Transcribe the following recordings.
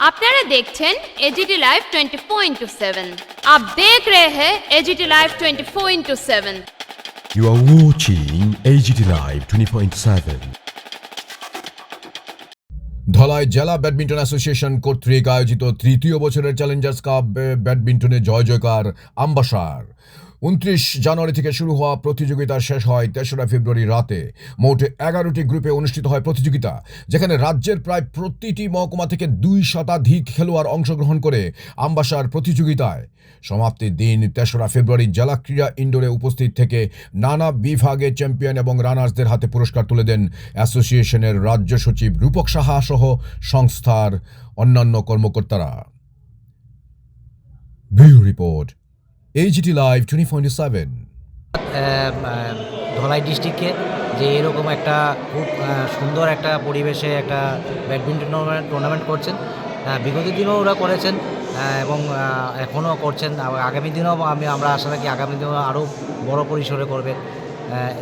আপনারা দেখছেন AGT live 24/7। आप देख रहे हैं AGT live 24/7। You are watching AGT Live 24/7. Dhalai জেলা ব্যাডমিন্টন অ্যাসোসিয়েশন কর্তৃক আয়োজিত তৃতীয় বছরের চ্যালেঞ্জার্স কাপ ব্যাডমিন্টনে জয় জয়কার আমবাসার। 29 জানুয়ারি থেকে শুরু হওয়া প্রতিযোগিতা শেষ হয় 3রা ফেব্রুয়ারি রাতে। মোট 11টি গ্রুপে অনুষ্ঠিত হয় প্রতিযোগিতা, যেখানে রাজ্যের প্রায় প্রতিটি মহকুমা থেকে 2 শতাধিক খেলোয়াড় অংশগ্রহণ করে আমবাসার প্রতিযোগিতায়। সমাপ্তির দিন 3রা ফেব্রুয়ারি জেলা ক্রীড়া ইনডোরে উপস্থিত থেকে নানা বিভাগে চ্যাম্পিয়ন এবং রানার্সদের হাতে পুরস্কার তুলে দেন অ্যাসোসিয়েশনের রাজ্য সচিব রূপক সাহা সহ সংস্থার অন্যান্য কর্মকর্তারা। Bureau report, AGT Live 24/7। Dhalai ডিস্ট্রিক্টে যে এরকম একটা খুব সুন্দর একটা পরিবেশে একটা ব্যাডমিন্টন টুর্নামেন্ট করছেন, বিগত দিনেও ওরা করেছেন এবং এখনও করছেন। আগামী দিনেও আমরা আশা রাখি আগামী দিনেও আরও বড় পরিসরে করবে।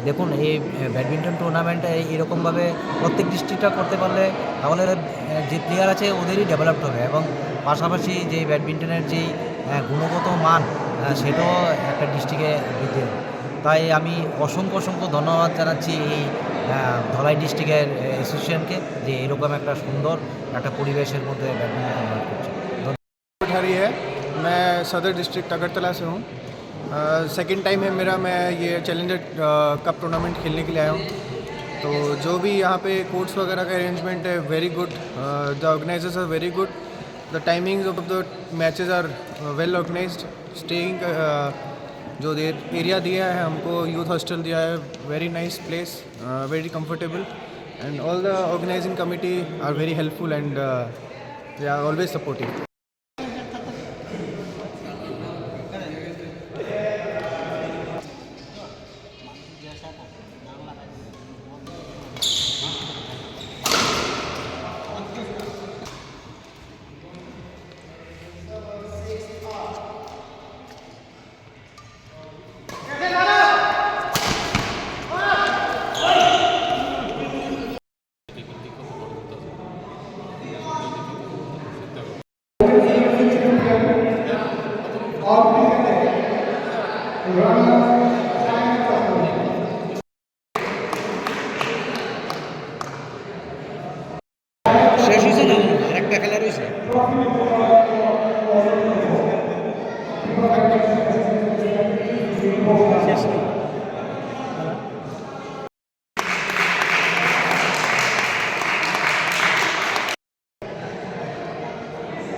দেখুন, এই ব্যাডমিন্টন টুর্নামেন্টে এরকমভাবে প্রত্যেক ডিস্ট্রিক্টটা করতে পারলে তাহলে যে প্লেয়ার আছে ওদেরই ডেভেলপড হবে এবং পাশাপাশি যে ব্যাডমিন্টনের যেই গুণগত মান সেটাও একটা ডিস্ট্রিক্টে বৃদ্ধি হবে। তাই আমি অসংখ্য ধন্যবাদ জানাচ্ছি এই ধলাই ডিস্ট্রিক্টের অ্যাসোসিয়েশনকে যে এরকম একটা সুন্দর একটা পরিবেশের মধ্যে ব্যাডমিন্টন টুর্নামেন্ট করছে। हरी है। मैं सदर डिस्ट्रिक्ट अगरतला से हूँ। सेकंड टाइम है मेरा, मैं ये चैलेंजर कप टूर्नामेंट खेलने के लिए आया हूँ। तो जो भी यहाँ पे कोर्ट्स वगैरह का अरेंजमेंट है very good, the organisers are very good, the timings of the matches are well organised. Staying जो एरिया दिया है हमको, यूथ हॉस्टल दिया है, very nice place, very comfortable, and all the organising committee are very helpful and they are always supportive.